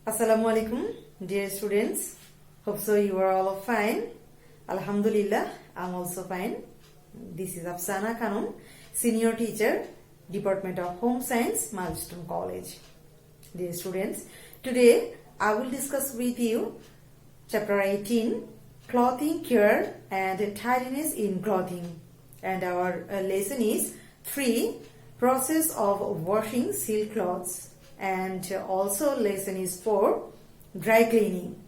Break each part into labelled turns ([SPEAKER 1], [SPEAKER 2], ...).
[SPEAKER 1] Assalamu alaikum, dear students. Hope so you are all fine. Alhamdulillah, I'm also fine. This is Afsana Khanum, Senior Teacher, Department of Home Science, Milestone College. Dear students, today I will discuss with you Chapter 18, Clothing Care and Tidiness in Clothing. And our lesson is 3, Process of Washing Silk Clothes. And also lesson is 4, Dry Cleaning.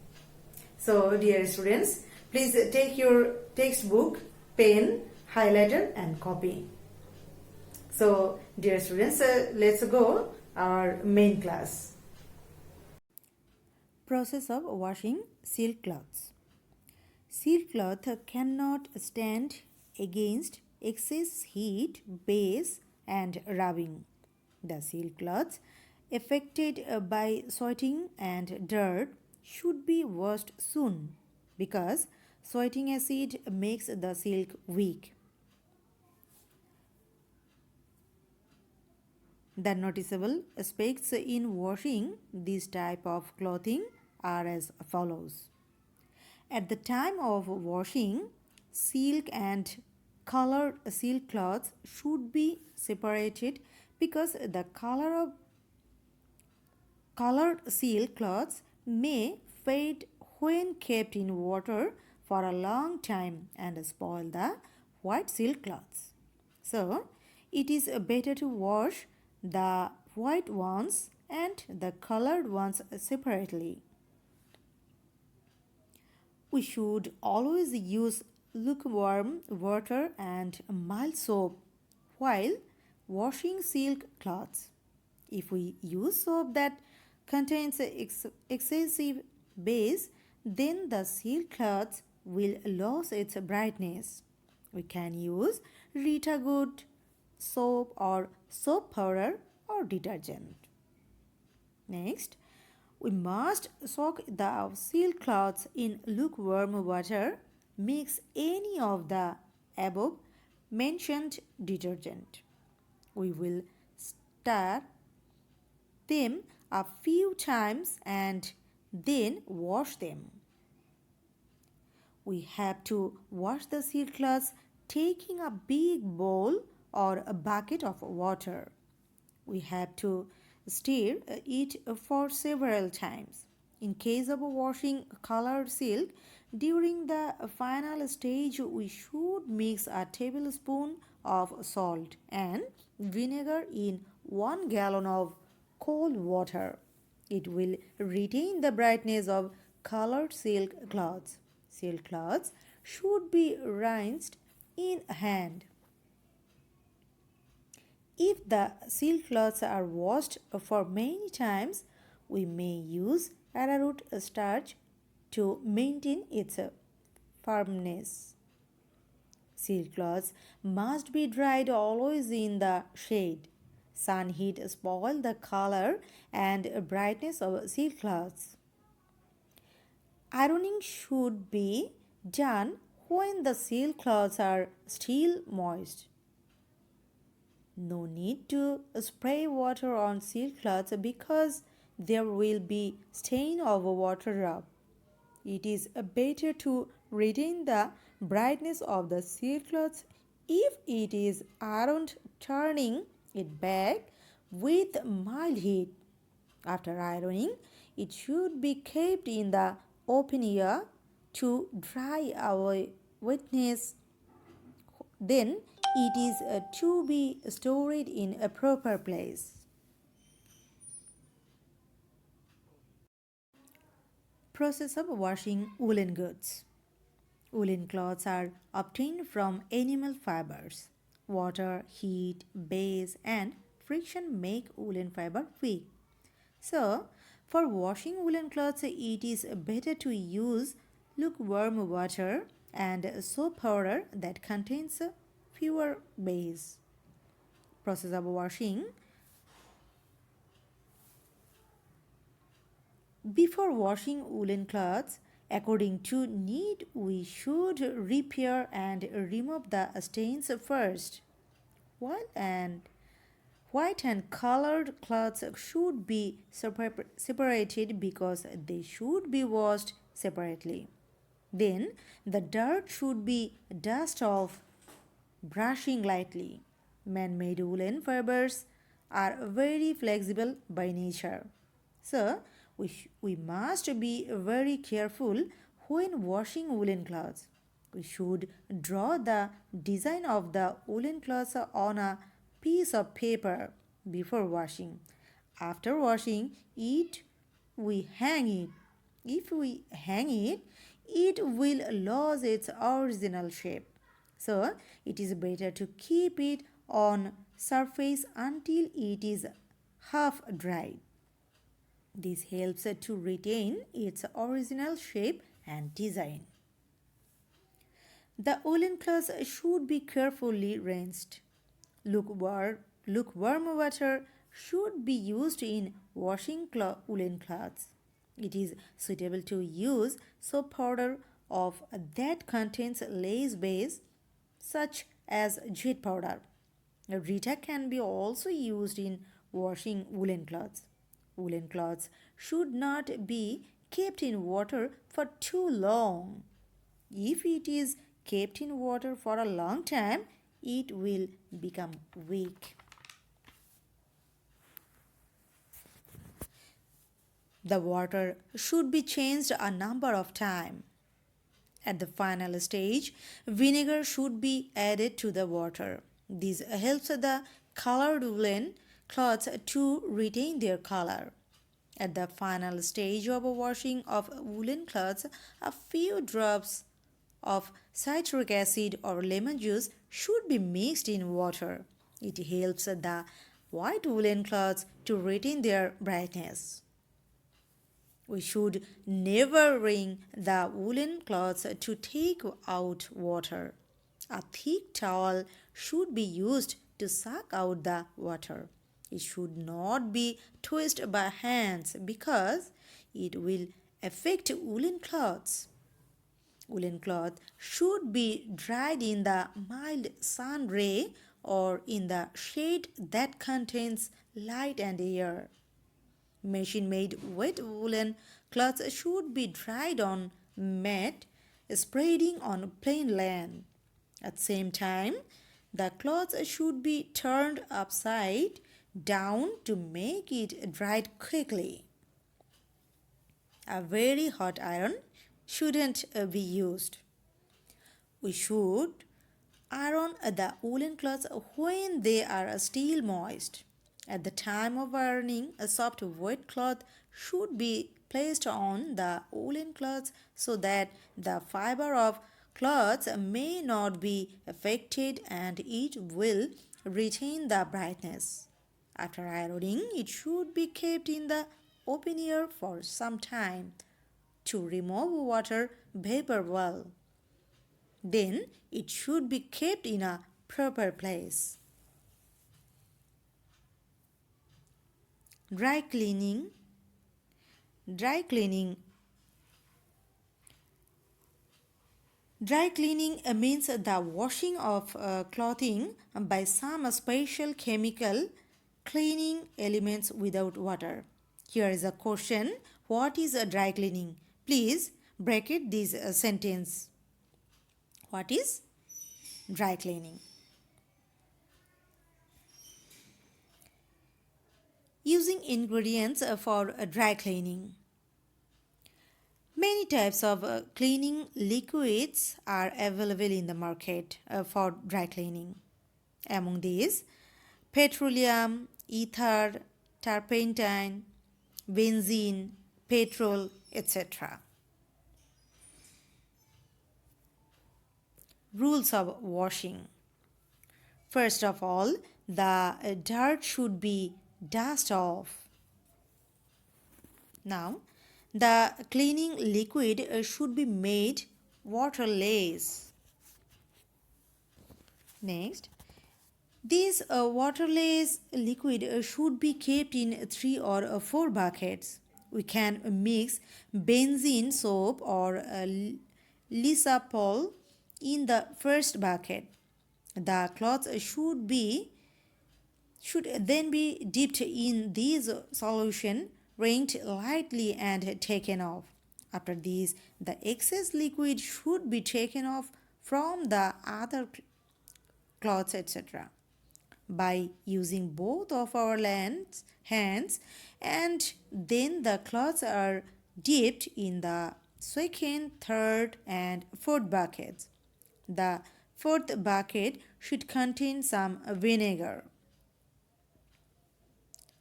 [SPEAKER 1] So dear students, please take your textbook, pen, highlighter and copy. So dear students, let's go our main class. Process of washing silk cloths. Silk cloth cannot stand against excess heat, base and rubbing. The silk cloths affected by sweating and dirt should be washed soon because sweating acid makes the silk weak. The noticeable aspects in washing this type of clothing are as follows. At the time of washing, silk and colored silk cloths should be separated because the color of colored silk cloths may fade when kept in water for a long time and spoil the white silk cloths. So, it is better to wash the white ones and the colored ones separately. We should always use lukewarm water and mild soap while washing silk cloths. If we use soap that contains excessive base, then the silk cloth will lose its brightness. We can use Rita Good soap or soap powder or detergent. Next, we must soak the silk cloths in lukewarm water. Mix any of the above mentioned detergent. We will stir them a few times and then wash them. We have to wash the silk cloths taking a big bowl or a bucket of water. We have to stir it for several times. In case of washing colored silk, during the final stage we should mix a tablespoon of salt and vinegar in 1 gallon of cold water. It will retain the brightness of colored silk cloths. Silk cloths should be rinsed in hand. If the silk cloths are washed for many times, we may use arrowroot starch to maintain its firmness. Silk cloths must be dried always in the shade. Sun heat spoils the color and brightness of silk cloths. Ironing should be done when the silk cloths are still moist. No need to spray water on silk cloths because there will be stain of water rub. It is better to retain the brightness of the silk cloths if it is ironed, turning it back with mild heat. After ironing, it should be kept in the open air to dry away wetness. Then it is to be stored in a proper place. Process of washing woolen goods. Woolen cloths are obtained from animal fibers. Water, heat, base and friction make woolen fiber weak. So, for washing woolen cloths, it is better to use lukewarm water and soap powder that contains fewer base. Process of washing. Before washing woolen cloths, according to need, we should repair and remove the stains first. White and colored cloths should be separated because they should be washed separately. Then the dirt should be dusted off, brushing lightly. Man made woolen fibers are very flexible by nature. So, we must be very careful when washing woolen clothes. We should draw the design of the woolen cloth on a piece of paper before washing. After washing it, we hang it. If we hang it, it will lose its original shape. So, it is better to keep it on surface until it is half dried. This helps to retain its original shape and design. The woolen cloth should be carefully rinsed. Lukewarm water should be used in washing woolen cloths. It is suitable to use soap powder of that contains less base, such as jute powder. Rita can be also used in washing woolen cloths. Woolen cloths should not be kept in water for too long. If it is kept in water for a long time, it will become weak. The water should be changed a number of times. At the final stage, vinegar should be added to the water. This helps the colored woolen cloths to retain their color. At the final stage of washing of woolen cloths, a few drops of citric acid or lemon juice should be mixed in water. It helps the white woolen cloths to retain their brightness. We should never wring the woolen cloths to take out water. A thick towel should be used to suck out the water. It should not be twisted by hands because it will affect woolen cloths. Woolen cloth should be dried in the mild sun ray or in the shade that contains light and air. Machine made wet woolen cloths should be dried on mat, spreading on plain land. At the same time, the cloth should be turned upside down to make it dry quickly. A very hot iron shouldn't be used. We should iron the woolen cloths when they are still moist. At the time of ironing, a soft wet cloth should be placed on the woolen cloths so that the fiber of cloths may not be affected and it will retain the brightness. After ironing, it should be kept in the open air for some time to remove water vapor well. Then it should be kept in a proper place. Dry cleaning. Dry cleaning. Dry cleaning means the washing of clothing by some special chemical cleaning elements without water. Here is a question. What is a dry cleaning? Please bracket this sentence. What is dry cleaning? Using ingredients for dry cleaning. Many types of cleaning liquids are available in the market for dry cleaning. Among these, petroleum, ether, turpentine, benzene, petrol, etc. Rules of washing. First of all, the dirt should be dusted off. Now, the cleaning liquid should be made waterless. Next, this waterless liquid should be kept in 3 or 4 buckets. We can mix benzene soap or lysapol in the first bucket. The cloth should be should then be dipped in this solution, rinsed lightly and taken off. After this, the excess liquid should be taken off from the other cloths, etc. By using both of our hands, and then the cloths are dipped in the second, third, and fourth buckets. The fourth bucket should contain some vinegar.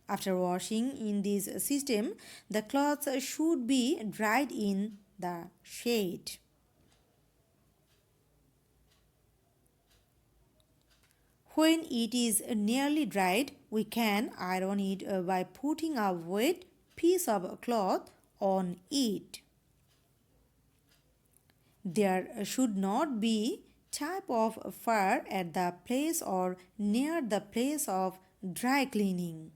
[SPEAKER 1] After washing in this system, the cloths should be dried in the shade. When it is nearly dried, we can iron it by putting a wet piece of cloth on it. There should not be type of fire at the place or near the place of dry cleaning.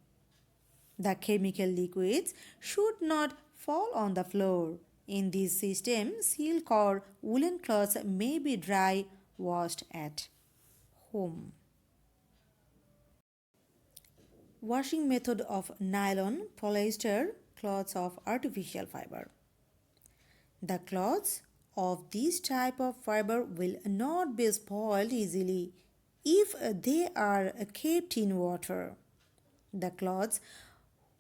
[SPEAKER 1] The chemical liquids should not fall on the floor. In this system, silk or woolen cloths may be dry washed at home. Washing method of nylon, polyester, cloths of artificial fiber. The cloths of this type of fiber will not be spoiled easily if they are kept in water. The cloths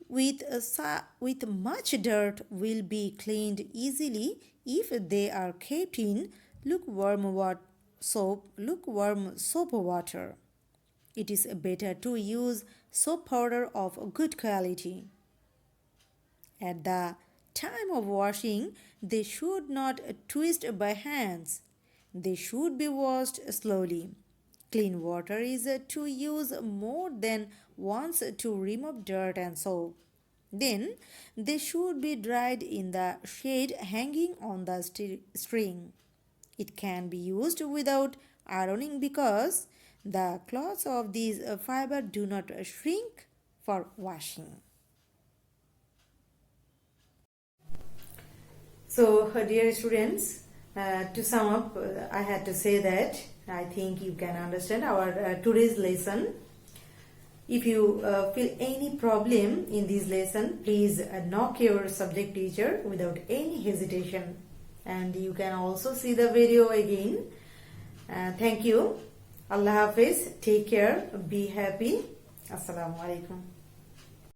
[SPEAKER 1] with much dirt will be cleaned easily if they are kept in lukewarm soap water. It is better to use soap powder of good quality. At the time of washing, they should not twist by hands. They should be washed slowly. Clean water is to use more than once to remove dirt and soap. Then they should be dried in the shade hanging on the string. It can be used without ironing because the cloths of these fiber do not shrink for washing. So, dear students, to sum up, I had to say that I think you can understand our today's lesson. If you feel any problem in this lesson, please knock your subject teacher without any hesitation. And you can also see the video again. Thank you. Allah Hafiz. Take care. Be happy. Assalamu alaikum.